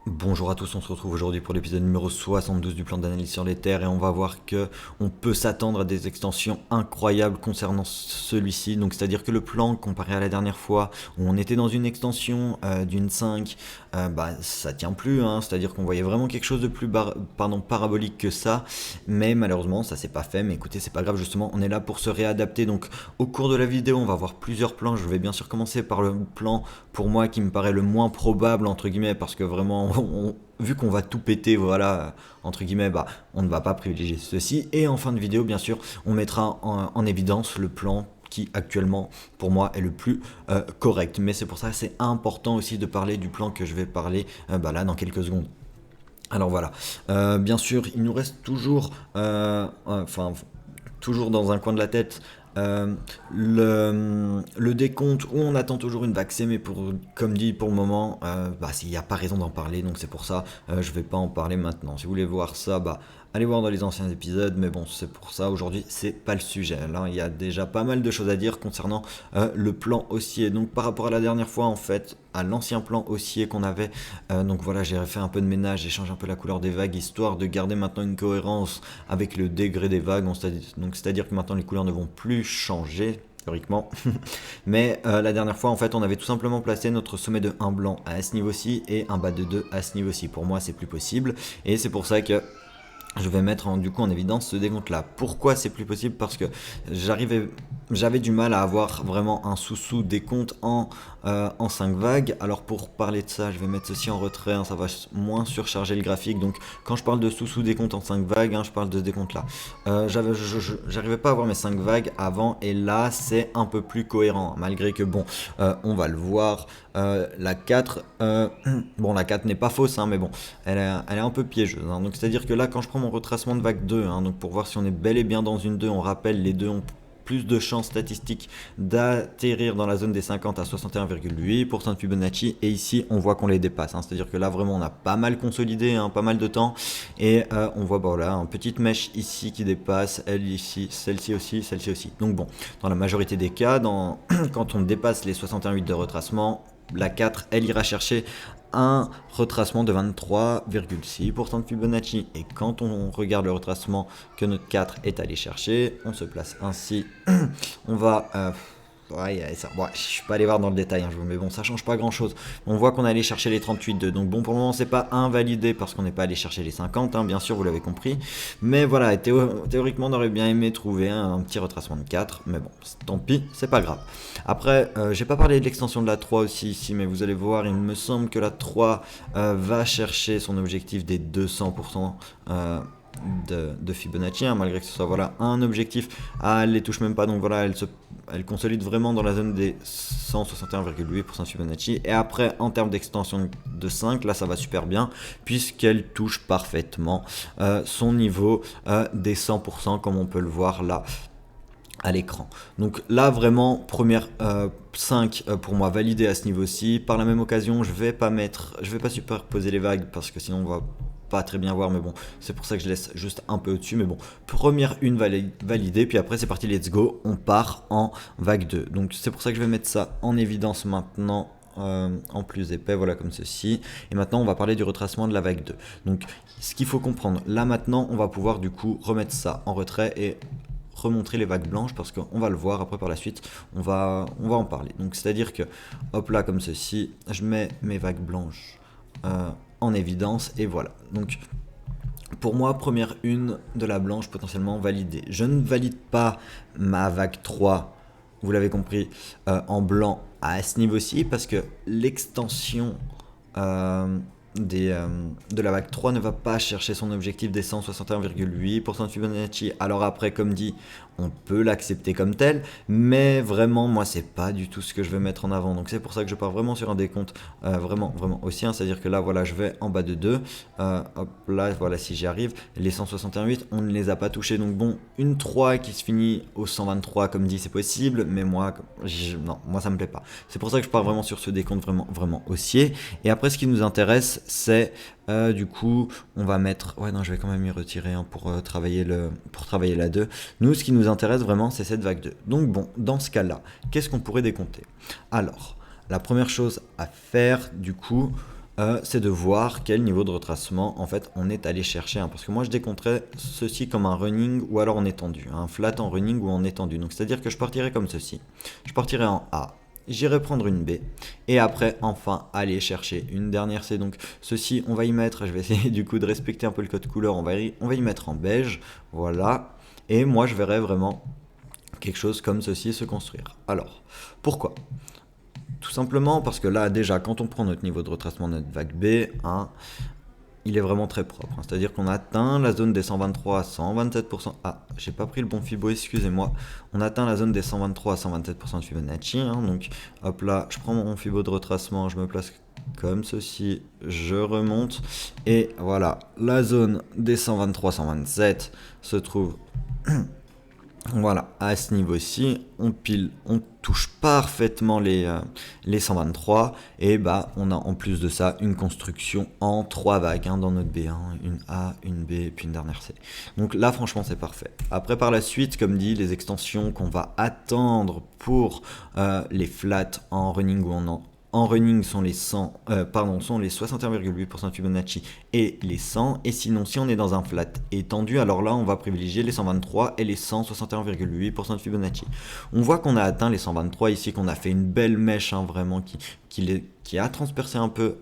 Bonjour à tous, on se retrouve aujourd'hui pour l'épisode numéro 72 du plan d'analyse sur les terres et on va voir que on peut s'attendre à des extensions incroyables concernant celui-ci. Donc c'est-à-dire que le plan comparé à la dernière fois où on était dans une extension d'une 5, ça tient plus, hein. C'est-à-dire qu'on voyait vraiment quelque chose de plus parabolique que ça, mais malheureusement ça s'est pas fait. Mais écoutez, c'est pas grave, justement, on est là pour se réadapter. Donc au cours de la vidéo, on va voir plusieurs plans. Je vais bien sûr commencer par le plan pour moi qui me paraît le moins probable entre guillemets, parce que vraiment vu qu'on va tout péter, voilà, entre guillemets, on ne va pas privilégier ceci. Et en fin de vidéo, bien sûr, on mettra en évidence le plan qui actuellement pour moi est le plus correct. Mais c'est pour ça que c'est important aussi de parler du plan que je vais parler là dans quelques secondes. Alors voilà. Bien sûr, il nous reste toujours, toujours dans un coin de la tête, euh, le décompte où on attend toujours une vague C, mais comme dit pour le moment, il n'y a pas raison d'en parler, donc c'est pour ça, je vais pas en parler maintenant. Si vous voulez voir ça, allez voir dans les anciens épisodes, mais bon, c'est pour ça, aujourd'hui, c'est pas le sujet. Là, il y a déjà pas mal de choses à dire concernant le plan haussier. Donc par rapport à la dernière fois, en fait, à l'ancien plan haussier qu'on avait, donc voilà, j'ai fait un peu de ménage, j'ai changé un peu la couleur des vagues, histoire de garder maintenant une cohérence avec le degré des vagues. Donc c'est-à-dire que maintenant les couleurs ne vont plus changer théoriquement. Mais la dernière fois, en fait, on avait tout simplement placé notre sommet de 1 blanc à ce niveau-ci et un bas de 2 à ce niveau-ci. Pour moi, c'est plus possible. Et c'est pour ça que je vais mettre du coup en évidence ce décompte là. Pourquoi c'est plus possible? Parce que j'avais du mal à avoir vraiment un sous-sous décompte en 5 vagues. Alors pour parler de ça, je vais mettre ceci en retrait, hein, ça va moins surcharger le graphique. Donc quand je parle de sous-sous décompte en 5 vagues, hein, je parle de ce décompte là. J'arrivais pas à avoir mes 5 vagues avant, et là c'est un peu plus cohérent. Malgré que bon, on va le voir, la 4, bon la 4 n'est pas fausse, hein, mais bon, elle est un peu piégeuse, hein. Donc c'est à dire que là, quand je prends mon retracement de vague 2, hein, donc pour voir si on est bel et bien dans une 2, on rappelle, les deux ont plus de chances statistiques d'atterrir dans la zone des 50 à 61,8% de Fibonacci, et ici on voit qu'on les dépasse, hein. C'est à dire que là vraiment on a pas mal consolidé, hein, pas mal de temps, et on voit voilà, une petite mèche ici qui dépasse, elle ici, celle-ci aussi, celle-ci aussi. Donc bon, dans la majorité des cas, quand on dépasse les 61,8 de retracement, la 4, elle ira chercher un retracement de 23,6% de Fibonacci. Et quand on regarde le retracement que notre 4 est allé chercher, on se place ainsi. On va... je suis pas allé voir dans le détail, hein, mais bon, ça change pas grand chose. On voit qu'on est allé chercher les 38,2. Donc bon, pour le moment, c'est pas invalidé parce qu'on n'est pas allé chercher les 50, hein, bien sûr, vous l'avez compris. Mais voilà, théoriquement, on aurait bien aimé trouver un petit retracement de 4. Mais bon, tant pis, c'est pas grave. Après, j'ai pas parlé de l'extension de la 3 aussi ici, mais vous allez voir, il me semble que la 3 va chercher son objectif des 200% de Fibonacci, hein, malgré que ce soit voilà, un objectif. Ah, elle les touche même pas, donc voilà, elle consolide vraiment dans la zone des 161,8% de Fibonacci. Et après, en termes d'extension de 5, là ça va super bien, puisqu'elle touche parfaitement son niveau des 100%, comme on peut le voir là à l'écran. Donc là vraiment première 5 pour moi validé à ce niveau-ci. Par la même occasion, je vais pas superposer les vagues parce que sinon on va pas très bien voir, mais bon, c'est pour ça que je laisse juste un peu au-dessus. Mais bon, première une validée, puis après c'est parti, let's go, on part en vague 2. Donc c'est pour ça que je vais mettre ça en évidence maintenant. En plus épais, voilà, comme ceci. Et maintenant on va parler du retracement de la vague 2. Donc ce qu'il faut comprendre, là maintenant on va pouvoir du coup remettre ça en retrait et remontrer les vagues blanches, parce qu'on va le voir après par la suite, on va en parler. Donc c'est à dire que hop là, comme ceci, je mets mes vagues blanches en évidence, et voilà. Donc pour moi, première une de la blanche potentiellement validée. Je ne valide pas ma vague 3, vous l'avez compris, en blanc à ce niveau-ci, parce que l'extension de la vague 3 ne va pas chercher son objectif des 161,8% de Fibonacci. Alors après, comme dit, on peut l'accepter comme tel, mais vraiment, moi, c'est pas du tout ce que je vais mettre en avant. Donc c'est pour ça que je pars vraiment sur un décompte vraiment haussien. C'est-à-dire que là, voilà, je vais en bas de 2. Hop là, voilà, si j'y arrive. Les 161,8, on ne les a pas touchés. Donc bon, une 3 qui se finit au 123, comme dit, c'est possible, mais moi, non, moi, ça me plaît pas. C'est pour ça que je pars vraiment sur ce décompte vraiment haussier. Et après, ce qui nous intéresse, c'est du coup, on va mettre... Ouais, non, je vais quand même y retirer, hein, pour travailler la 2. Nous, ce qui nous intéresse vraiment, c'est cette vague 2. Donc bon, dans ce cas-là, qu'est-ce qu'on pourrait décompter? Alors, la première chose à faire, du coup, c'est de voir quel niveau de retracement en fait on est allé chercher, hein. Parce que moi je décompterais ceci comme un running ou alors en étendu, un flat en running ou en étendu. Donc c'est à dire que je partirais comme ceci, je partirais en A, j'irai prendre une B et après enfin aller chercher une dernière C. Donc ceci on va y mettre, je vais essayer du coup de respecter un peu le code couleur, on va y mettre en beige, voilà. Et moi je verrai vraiment quelque chose comme ceci se construire. Alors pourquoi? Tout simplement parce que là, déjà, quand on prend notre niveau de retracement de notre vague B, hein, il est vraiment très propre, hein. C'est-à-dire qu'on atteint la zone des 123 à 127%. Ah, j'ai pas pris le bon Fibo, excusez-moi. On atteint la zone des 123 à 127% de Fibonacci, hein. Donc, hop là, je prends mon Fibo de retracement, je me place comme ceci, je remonte. Et voilà, la zone des 123-127 se trouve... Voilà, à ce niveau-ci, on touche parfaitement les 123 et bah on a en plus de ça une construction en 3 vagues, hein, dans notre B1, une A, une B puis une dernière C. Donc là franchement c'est parfait. Après par la suite, comme dit, les extensions qu'on va attendre pour les flats en running ou en running sont les 100, sont les 61,8% de Fibonacci et les 100. Et sinon, si on est dans un flat étendu, alors là, on va privilégier les 123 et les 161,8% de Fibonacci. On voit qu'on a atteint les 123 ici, qu'on a fait une belle mèche, hein, vraiment, qui a transpercé un peu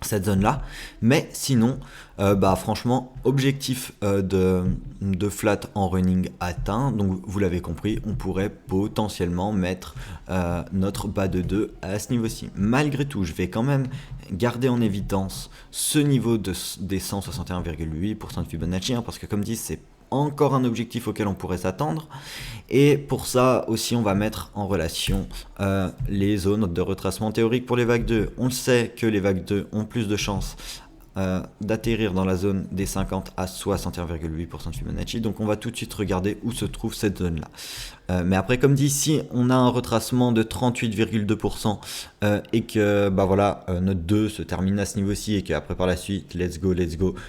cette zone là, mais sinon bah franchement objectif de flat en running atteint. Donc vous l'avez compris, on pourrait potentiellement mettre notre bas de 2 à ce niveau-ci. Malgré tout, je vais quand même garder en évidence ce niveau des 161,8% de Fibonacci, hein, parce que comme dit, c'est encore un objectif auquel on pourrait s'attendre. Et pour ça aussi, on va mettre en relation les zones de retracement théorique pour les vagues 2. On le sait que les vagues 2 ont plus de chances d'atterrir dans la zone des 50 à 61,8% de Fibonacci. Donc on va tout de suite regarder où se trouve cette zone-là. Mais après, comme dit, si on a un retracement de 38,2% et que bah voilà, notre 2 se termine à ce niveau-ci et qu'après par la suite, let's go,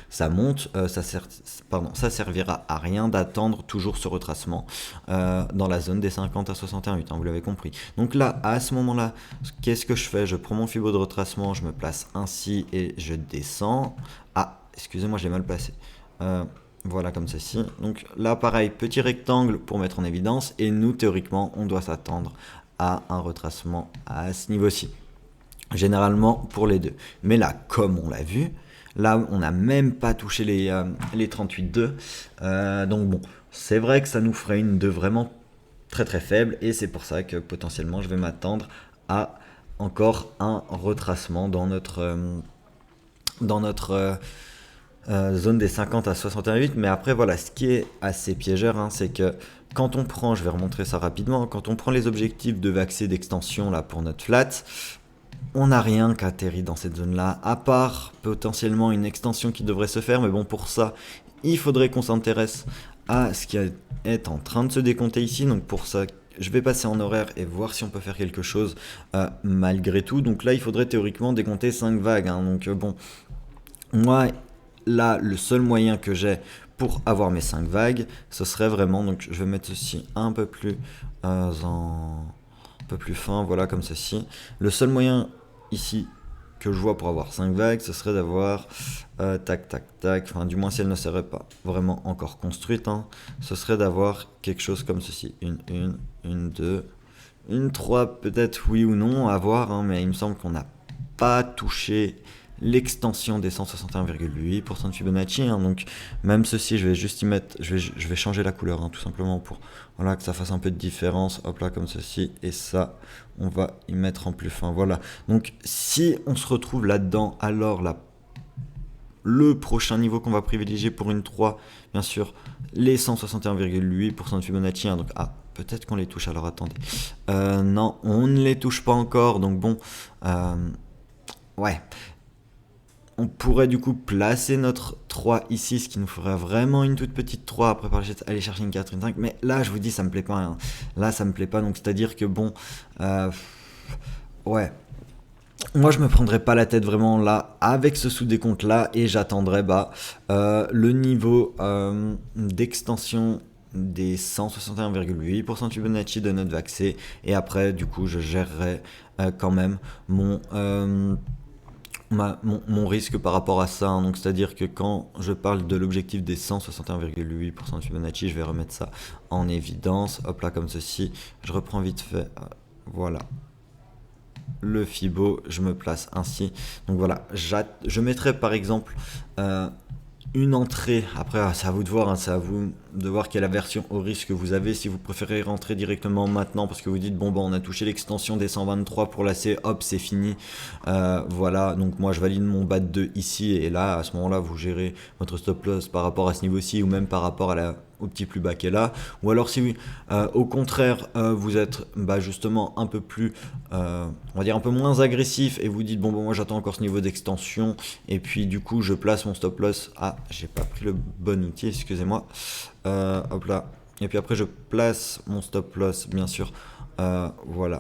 ça monte, ça servira à rien d'attendre toujours ce retracement dans la zone des 50 à 61,8, hein, vous l'avez compris. Donc là, à ce moment-là, qu'est-ce que je fais? Je prends mon Fibo de retracement, je me place ainsi et je descends. Ah, excusez-moi, je l'ai mal placé. Voilà, comme ceci. Donc là, pareil, petit rectangle pour mettre en évidence. Et nous, théoriquement, on doit s'attendre à un retracement à ce niveau-ci. Généralement, pour les deux. Mais là, comme on l'a vu, là, on n'a même pas touché les 38,2. Donc bon, c'est vrai que ça nous ferait une 2 vraiment très très faible. Et c'est pour ça que potentiellement, je vais m'attendre à encore un retracement dans notre zone des 50 à 61,8. Mais après voilà, ce qui est assez piégeur, hein, c'est que quand on prend, je vais remontrer ça rapidement, quand on prend les objectifs de vaccé d'extension là pour notre flat, on n'a rien qu'atterri dans cette zone là, à part potentiellement une extension qui devrait se faire. Mais bon, pour ça il faudrait qu'on s'intéresse à ce qui est en train de se décompter ici. Donc pour ça, je vais passer en horaire et voir si on peut faire quelque chose malgré tout. Donc là, il faudrait théoriquement décompter 5 vagues, hein. Donc bon, moi, là, le seul moyen que j'ai pour avoir mes 5 vagues, ce serait vraiment, donc je vais mettre ceci un peu plus un peu plus fin, voilà, comme ceci. Le seul moyen ici que je vois pour avoir 5 vagues, ce serait d'avoir tac tac tac, enfin du moins si elle ne serait pas vraiment encore construite, hein, ce serait d'avoir quelque chose comme ceci, une 2, une 3 peut-être, oui ou non, à voir, hein, mais il me semble qu'on n'a pas touché l'extension des 161,8% de Fibonacci, hein. Donc même ceci, je vais juste y mettre, je vais changer la couleur, hein, tout simplement pour voilà, que ça fasse un peu de différence. Hop là, comme ceci, et ça on va y mettre en plus fin. Voilà, donc si on se retrouve là-dedans, alors le prochain niveau qu'on va privilégier pour une 3, bien sûr, les 161,8% de Fibonacci, hein. Donc peut-être qu'on les touche, alors attendez, non, on ne les touche pas encore. Donc bon, ouais, on pourrait du coup placer notre 3 ici, ce qui nous ferait vraiment une toute petite 3. Après par la suite aller chercher une 4, une 5. Mais là je vous dis, ça me plaît pas, hein. Là ça me plaît pas, donc c'est à dire que bon, ouais, moi je me prendrais pas la tête vraiment là avec ce sous-décompte là, et j'attendrai le niveau d'extension des 161,8% de Fibonacci de notre vaccé. Et après du coup je gérerai quand même mon risque par rapport à ça, hein. Donc c'est-à-dire que quand je parle de l'objectif des 161,8% de Fibonacci, je vais remettre ça en évidence. Hop là, comme ceci. Je reprends vite fait. Voilà. Le Fibo, je me place ainsi. Donc voilà, je mettrai par exemple une entrée. Après, c'est à vous de voir, hein, c'est à vous de voir quelle aversion au risque vous avez. Si vous préférez rentrer directement maintenant parce que vous dites, bon, bah, on a touché l'extension des 123 pour la C, hop, c'est fini. Voilà, donc moi je valide mon BAT 2 ici. Et là, à ce moment-là, vous gérez votre stop loss par rapport à ce niveau-ci ou même par rapport au petit plus bas qui est là. Ou alors si oui, au contraire, vous êtes justement un peu plus, on va dire un peu moins agressif et vous dites, bon, moi j'attends encore ce niveau d'extension. Et puis du coup, je place mon stop loss. Ah, j'ai pas pris le bon outil, excusez-moi. Hop là. Et puis après, je place mon stop loss, bien sûr. Voilà.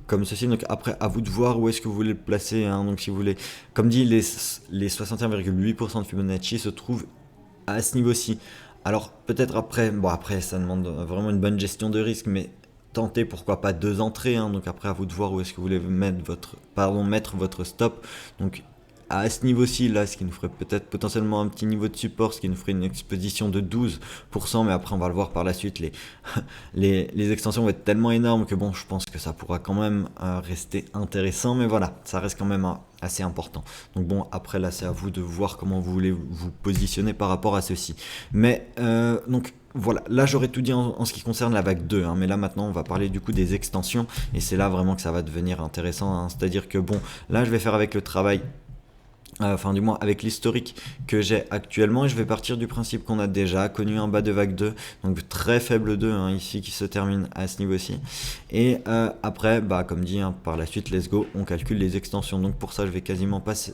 Comme ceci, donc après, à vous de voir où est-ce que vous voulez le placer, hein. Donc si vous voulez, comme dit, les 61,8% de Fibonacci se trouvent à ce niveau-ci. Alors peut-être après, bon après ça demande vraiment une bonne gestion de risque, mais tentez pourquoi pas deux entrées, hein. Donc après à vous de voir où est-ce que vous voulez mettre votre stop. Donc à ce niveau-ci, là, ce qui nous ferait peut-être potentiellement un petit niveau de support, ce qui nous ferait une exposition de 12%, mais après on va le voir par la suite, les extensions vont être tellement énormes que bon, je pense que ça pourra quand même rester intéressant, mais voilà, ça reste quand même assez important. Donc bon, après là, c'est à vous de voir comment vous voulez vous positionner par rapport à ceci. Mais donc voilà, là j'aurais tout dit en ce qui concerne la vague 2, hein, mais là maintenant on va parler du coup des extensions, et c'est là vraiment que ça va devenir intéressant, hein. C'est-à-dire que bon, là je vais faire avec le travail, enfin du moins avec l'historique que j'ai actuellement, et je vais partir du principe qu'on a déjà connu un bas de vague 2, donc très faible 2, hein, ici qui se termine à ce niveau-ci, et après comme dit, hein, par la suite let's go, on calcule les extensions. Donc pour ça je vais carrément passer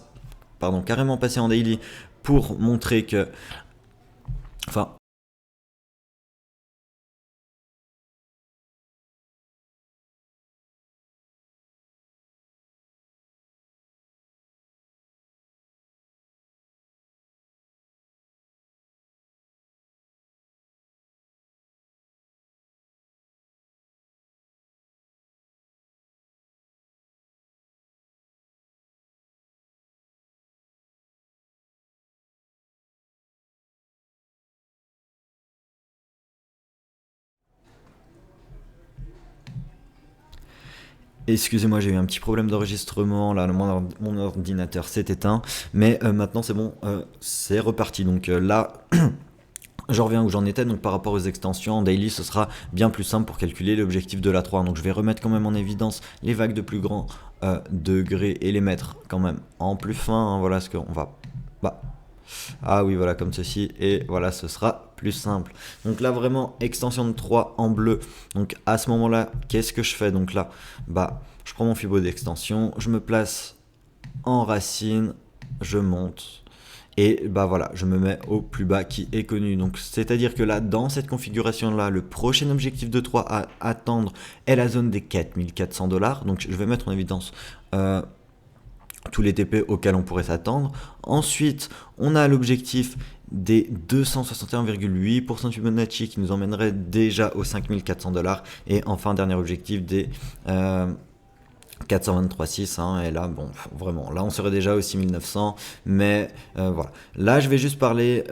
en daily pour montrer que, enfin excusez-moi, j'ai eu un petit problème d'enregistrement, là mon ordinateur s'est éteint, mais maintenant c'est bon, c'est reparti. Donc là, je reviens où j'en étais. Donc par rapport aux extensions, en daily ce sera bien plus simple pour calculer l'objectif de la 3. Donc je vais remettre quand même en évidence les vagues de plus grand degré et les mettre quand même en plus fin, hein. Voilà ce qu'on va... Bah, ah oui, voilà, comme ceci, et voilà, ce sera plus simple. Donc là, vraiment, extension de 3 en bleu. Donc à ce moment-là, qu'est-ce que je fais? Donc là, je prends mon Fibo d'extension, je me place en racine, je monte, et voilà, je me mets au plus bas qui est connu. Donc c'est-à-dire que là, dans cette configuration-là, le prochain objectif de 3 à attendre est la zone des 4400 $. Donc je vais mettre en évidence tous les TP auxquels on pourrait s'attendre. Ensuite, on a l'objectif des 261,8% de Fibonacci qui nous emmènerait déjà aux 5400 $. Et enfin, dernier objectif des 423,6, hein, et là, bon, vraiment, là, on serait déjà aux 6900, mais voilà. Là, je vais juste parler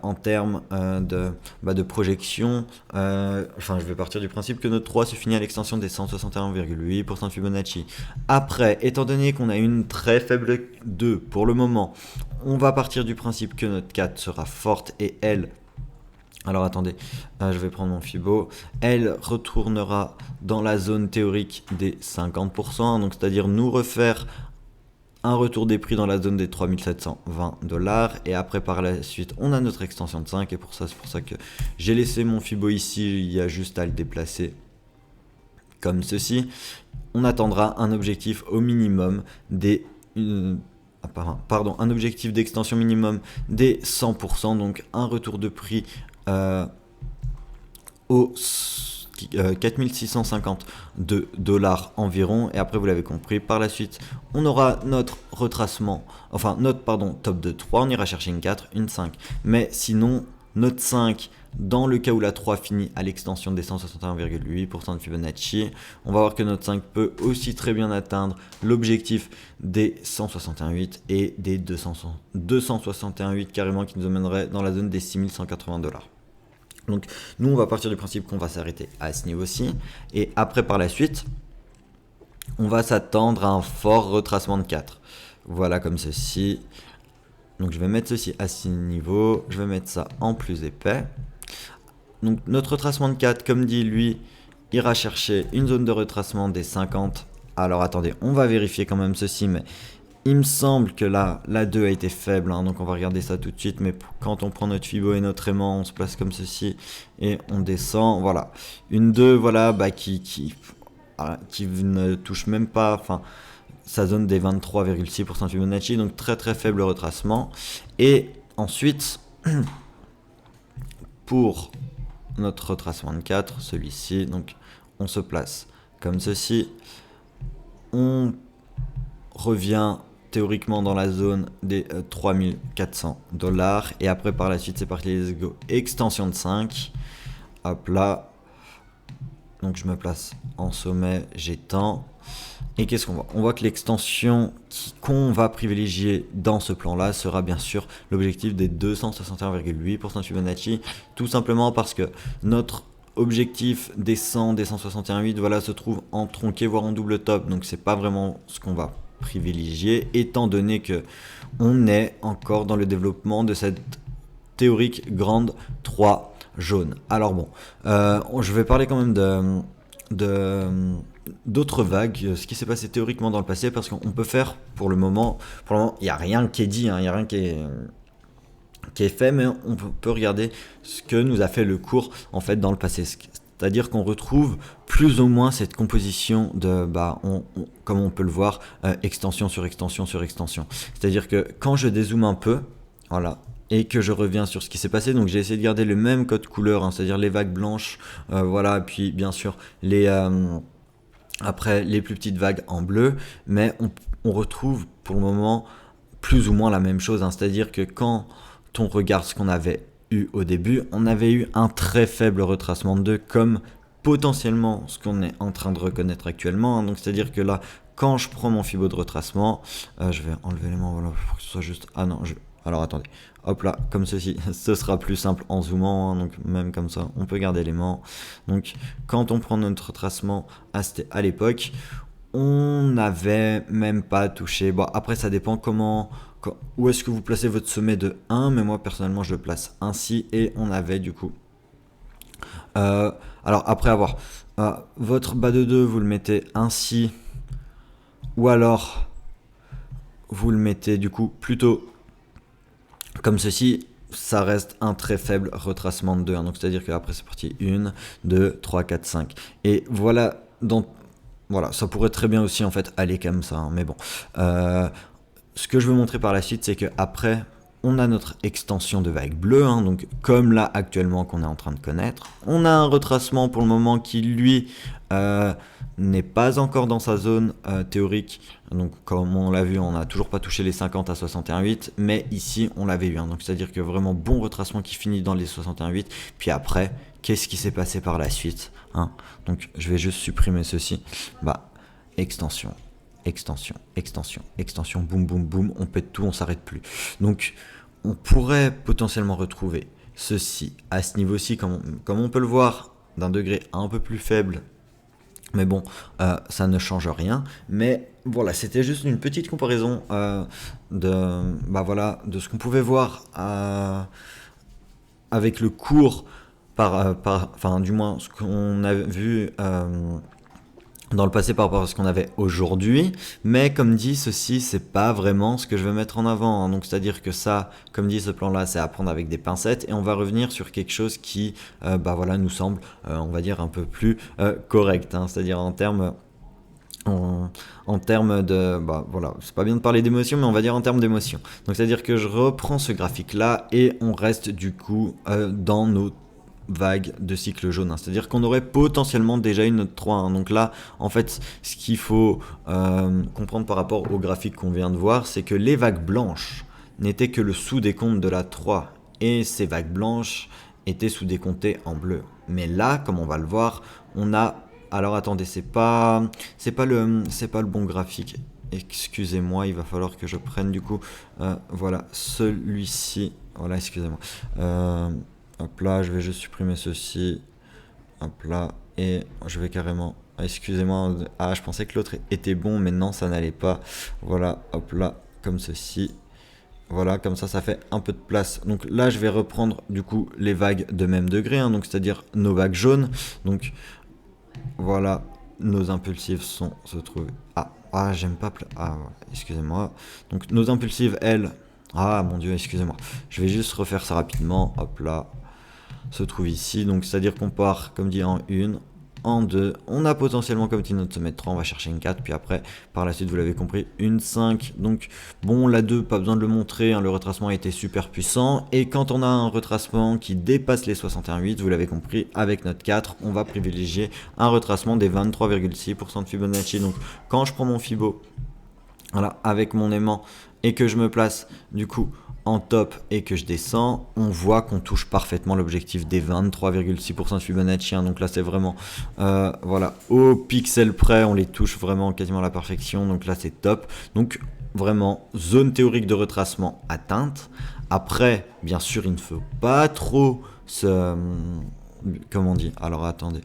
en termes de projection. Enfin, je vais partir du principe que notre 3 se finit à l'extension des 161,8% de Fibonacci. Après, étant donné qu'on a une très faible 2 pour le moment, on va partir du principe que notre 4 sera forte et elle... Alors attendez, je vais prendre mon Fibo. Elle retournera dans la zone théorique des 50%, donc c'est-à-dire nous refaire un retour des prix dans la zone des 3720 $. Et après, par la suite, on a notre extension de 5. Et pour ça, c'est pour ça que j'ai laissé mon Fibo ici. Il y a juste à le déplacer comme ceci. On attendra un objectif au minimum des... un objectif d'extension minimum des 100%, donc un retour de prix aux 4652 $ environ. Et après, vous l'avez compris, par la suite on aura notre retracement, enfin notre top de 3, on ira chercher une 4, une 5, mais sinon notre 5 Dans le cas où la 3 finit à l'extension des 161,8% de Fibonacci, on va voir que notre 5 peut aussi très bien atteindre l'objectif des 161,8 et des 261,8 carrément, qui nous emmènerait dans la zone des 6180 $. Donc nous on va partir du principe qu'on va s'arrêter à ce niveau-ci, et après par la suite on va s'attendre à un fort retracement de 4. Voilà, comme ceci. Donc je vais mettre ceci à 6 niveaux, je vais mettre ça en plus épais. Donc notre retracement de 4, comme dit, lui, ira chercher une zone de retracement des 50. Alors attendez, on va vérifier quand même ceci, mais il me semble que là, la 2 a été faible, hein, donc on va regarder ça tout de suite. Mais quand on prend notre Fibo et notre aimant, on se place comme ceci et on descend. Voilà, une 2, voilà, qui ne touche même pas, enfin, sa zone des 23,6% de Fibonacci, donc très très faible retracement. Et ensuite, pour notre retracement de 4, celui-ci, donc on se place comme ceci, on revient théoriquement dans la zone des 3400 $, et après par la suite c'est parti, let's go, extension de 5, hop là, donc je me place en sommet, j'étends, et qu'est-ce qu'on voit? On voit que l'extension qu'on va privilégier dans ce plan là sera bien sûr l'objectif des 261,8% de Fibonacci, tout simplement parce que notre objectif des 100, des 161,8, voilà, se trouve en tronqué, voire en double top, donc c'est pas vraiment ce qu'on va privilégier, étant donné que on est encore dans le développement de cette théorique grande 3 jaune. Alors bon, je vais parler quand même d'autres vagues, ce qui s'est passé théoriquement dans le passé, parce qu'on peut faire pour le moment, il n'y a rien qui est dit, il n'y a rien qui est fait, mais on peut regarder ce que nous a fait le cours en fait dans le passé. C'est-à-dire qu'on retrouve plus ou moins cette composition de, comme on peut le voir, extension sur extension sur extension. C'est-à-dire que quand je dézoome un peu, voilà, et que je reviens sur ce qui s'est passé, donc j'ai essayé de garder le même code couleur, hein, c'est-à-dire les vagues blanches, voilà, puis bien sûr après les plus petites vagues en bleu, mais on retrouve pour le moment plus ou moins la même chose, hein, c'est-à-dire que quand on regarde ce qu'on avait eu au début, on avait eu un très faible retracement de 2, comme potentiellement ce qu'on est en train de reconnaître actuellement, hein, donc c'est-à-dire que là, quand je prends mon Fibo de retracement, je vais enlever l'élément, voilà, pour que ce soit juste, alors attendez, hop là, comme ceci, ce sera plus simple en zoomant, hein, donc même comme ça, on peut garder l'élément. Donc quand on prend notre retracement à l'époque, on n'avait même pas touché, bon après ça dépend où est-ce que vous placez votre sommet de 1, mais moi personnellement je le place ainsi, et on avait du coup, alors après avoir votre bas de 2, vous le mettez ainsi, ou alors vous le mettez du coup plutôt comme ceci, ça reste un très faible retracement de 2, hein, donc c'est-à-dire qu'après c'est parti 1, 2, 3, 4, 5. Et voilà, donc voilà, ça pourrait très bien aussi en fait aller comme ça, hein, mais bon. Ce que je veux montrer par la suite, c'est qu'après, on a notre extension de vague bleue, hein, donc comme là actuellement qu'on est en train de connaître. On a un retracement pour le moment qui lui n'est pas encore dans sa zone théorique, donc comme on l'a vu, on n'a toujours pas touché les 50 à 61,8, mais ici on l'avait eu, hein, donc c'est à dire que vraiment bon retracement qui finit dans les 61,8. Puis après, qu'est-ce qui s'est passé par la suite, hein? Donc je vais juste supprimer ceci, extension, extension, extension, extension, boum, boum, boum, on pète tout, on s'arrête plus. Donc on pourrait potentiellement retrouver ceci à ce niveau-ci, comme on peut le voir, d'un degré un peu plus faible, mais bon, ça ne change rien. Mais voilà, c'était juste une petite comparaison de ce qu'on pouvait voir avec le cours, enfin du moins ce qu'on a vu dans le passé par rapport à ce qu'on avait aujourd'hui. Mais comme dit, ceci c'est pas vraiment ce que je vais mettre en avant, hein. Donc c'est à dire que ça, comme dit, ce plan là c'est à prendre avec des pincettes, et on va revenir sur quelque chose qui nous semble on va dire un peu plus correct, hein. C'est à dire en termes de, c'est pas bien de parler d'émotion, mais on va dire en termes d'émotion. Donc c'est à dire que je reprends ce graphique là et on reste du coup dans nos vague de cycle jaune, hein. C'est-à-dire qu'on aurait potentiellement déjà une note 3, hein. Donc là, en fait, ce qu'il faut comprendre par rapport au graphique qu'on vient de voir, c'est que les vagues blanches n'étaient que le sous-décompte de la 3. Et ces vagues blanches était sous-décompté en bleu. Mais là, comme on va le voir, on a... Alors attendez, c'est pas le bon graphique. Excusez-moi, il va falloir que je prenne du coup, voilà, celui-ci. Voilà, excusez-moi. Hop là, je vais juste supprimer ceci. Hop là, et je vais carrément... Excusez-moi, ah, je pensais que l'autre était bon, mais non, ça n'allait pas. Voilà, hop là, comme ceci. Voilà, comme ça fait un peu de place. Donc là, je vais reprendre du coup les vagues de même degré, hein, donc c'est-à-dire nos vagues jaunes. Donc voilà, nos impulsives se trouvent... j'aime pas... voilà, excusez-moi. Donc nos impulsives, elles... Ah, mon Dieu, excusez-moi. Je vais juste refaire ça rapidement. Hop là, se trouve ici. Donc c'est-à-dire qu'on part, comme dit, en 1, en 2. On a potentiellement comme petit note de se mettre 3. On va chercher une 4. Puis après, par la suite, vous l'avez compris, une 5. Donc bon, la 2, pas besoin de le montrer, hein, le retracement a été super puissant. Et quand on a un retracement qui dépasse les 61,8, vous l'avez compris, avec notre 4, on va privilégier un retracement des 23,6% de Fibonacci. Donc quand je prends mon Fibo, voilà, avec mon aimant, et que je me place du coup en top et que je descends, on voit qu'on touche parfaitement l'objectif des 23,6% de Fibonacci, hein. Donc là c'est vraiment voilà, au pixel près, on les touche vraiment quasiment à la perfection. Donc là c'est top. Donc vraiment zone théorique de retracement atteinte. Après bien sûr il ne faut pas trop se... comment on dit, alors attendez,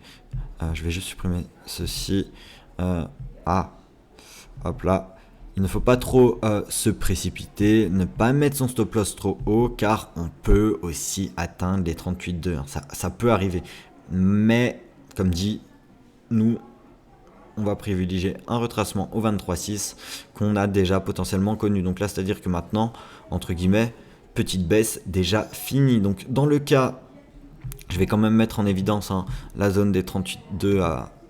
je vais juste supprimer ceci. Hop là, il ne faut pas trop se précipiter, ne pas mettre son stop loss trop haut, car on peut aussi atteindre les 38,2, hein. Ça peut arriver. Mais, comme dit, nous, on va privilégier un retracement au 23,6 qu'on a déjà potentiellement connu. Donc là, c'est-à-dire que maintenant, entre guillemets, petite baisse déjà finie. Donc dans le cas, je vais quand même mettre en évidence, hein, la zone des 38,2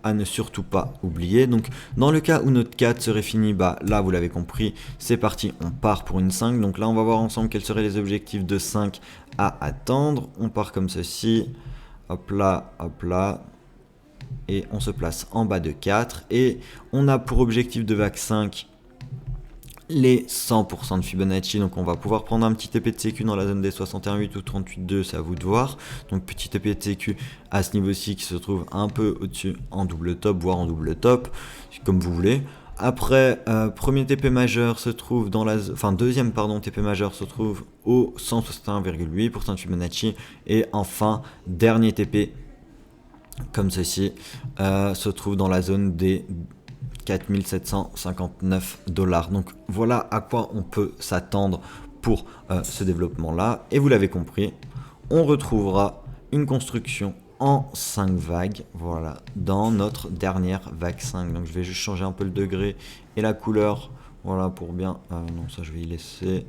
à ne surtout pas oublier. Donc dans le cas où notre 4 serait fini, bah là vous l'avez compris, c'est parti, on part pour une 5. Donc là on va voir ensemble quels seraient les objectifs de 5 à attendre. On part comme ceci, hop là, et on se place en bas de 4. Et on a pour objectif de vague 5 les 100% de Fibonacci. Donc on va pouvoir prendre un petit TP de sécu dans la zone des 61,8 ou 38,2, c'est à vous de voir. Donc petit TP de sécu à ce niveau-ci qui se trouve un peu au-dessus en double top, voire en double top, comme vous voulez. Après, premier TP majeur se trouve dans la... Enfin, deuxième, pardon, TP majeur se trouve au 161,8% de Fibonacci. Et enfin, dernier TP, comme ceci, se trouve dans la zone des 4759 $. Donc voilà à quoi on peut s'attendre pour ce développement-là. Et vous l'avez compris, on retrouvera une construction en 5 vagues, voilà, dans notre dernière vague 5. Donc je vais juste changer un peu le degré et la couleur, voilà, pour bien... non, ça je vais y laisser...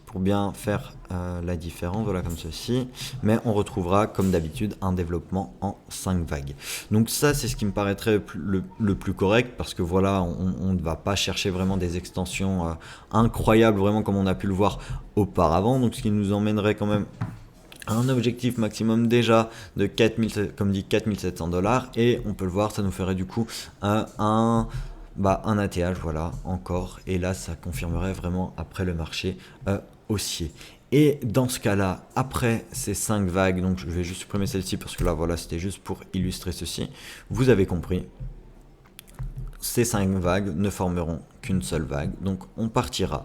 Pour bien faire la différence, voilà, comme ceci. Mais on retrouvera, comme d'habitude, un développement en 5 vagues. Donc ça, c'est ce qui me paraîtrait le plus correct, parce que voilà, on ne va pas chercher vraiment des extensions incroyables, vraiment comme on a pu le voir auparavant. Donc ce qui nous emmènerait quand même à un objectif maximum déjà de 4700 $. Et on peut le voir, ça nous ferait du coup un ATH, voilà, encore. Et là, ça confirmerait vraiment après le marché haussier. Et dans ce cas-là, après ces 5 vagues, donc je vais juste supprimer celle-ci parce que là, voilà, c'était juste pour illustrer ceci. Vous avez compris, ces 5 vagues ne formeront qu'une seule vague. Donc on partira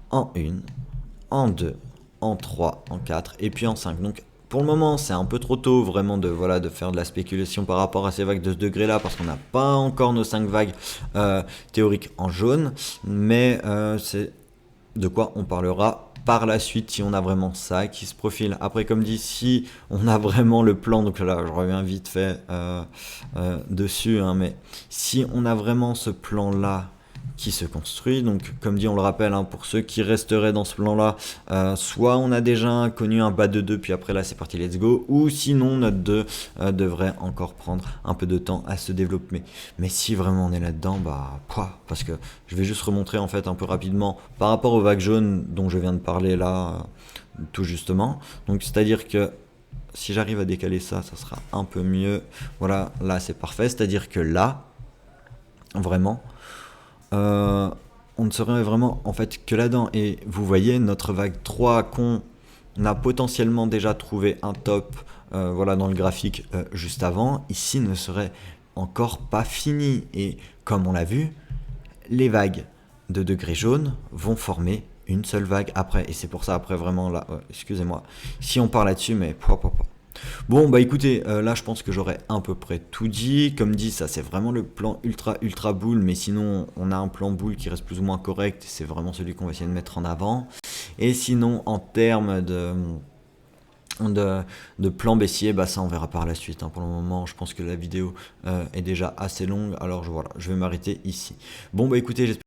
en 1, en 2, en 3, en 4 et puis en 5. Donc pour le moment, c'est un peu trop tôt vraiment de faire de la spéculation par rapport à ces vagues de ce degré-là, parce qu'on n'a pas encore nos 5 vagues théoriques en jaune, mais c'est de quoi on parlera par la suite si on a vraiment ça qui se profile. Après, comme dit, si on a vraiment le plan, donc là je reviens vite fait dessus, hein, mais si on a vraiment ce plan-là qui se construit, donc comme dit, on le rappelle, hein, pour ceux qui resteraient dans ce plan là, soit on a déjà connu un bas de 2 puis après là c'est parti, let's go, ou sinon notre 2 devrait encore prendre un peu de temps à se développer. Mais si vraiment on est là dedans, bah quoi, parce que je vais juste remontrer en fait un peu rapidement par rapport aux vagues jaunes dont je viens de parler là, tout justement. Donc c'est à dire que si j'arrive à décaler ça, ça sera un peu mieux. Voilà, là c'est parfait, c'est à dire que là vraiment on ne serait vraiment en fait que là-dedans. Et vous voyez notre vague 3 qu'on On a potentiellement déjà trouvé un top voilà, dans le graphique juste avant. Ici ne serait encore pas fini. Et comme on l'a vu, les vagues de degrés jaunes vont former une seule vague après. Et c'est pour ça après vraiment là, excusez-moi, si on part là-dessus, mais bon, bah écoutez, là je pense que j'aurais à peu près tout dit. Comme dit, ça c'est vraiment le plan ultra boule, mais sinon on a un plan boule qui reste plus ou moins correct. C'est vraiment celui qu'on va essayer de mettre en avant. Et sinon, en termes de, de plan baissier, bah ça on verra par la suite. Hein. Pour le moment, je pense que la vidéo est déjà assez longue, alors voilà, je vais m'arrêter ici. Bon, bah écoutez, j'espère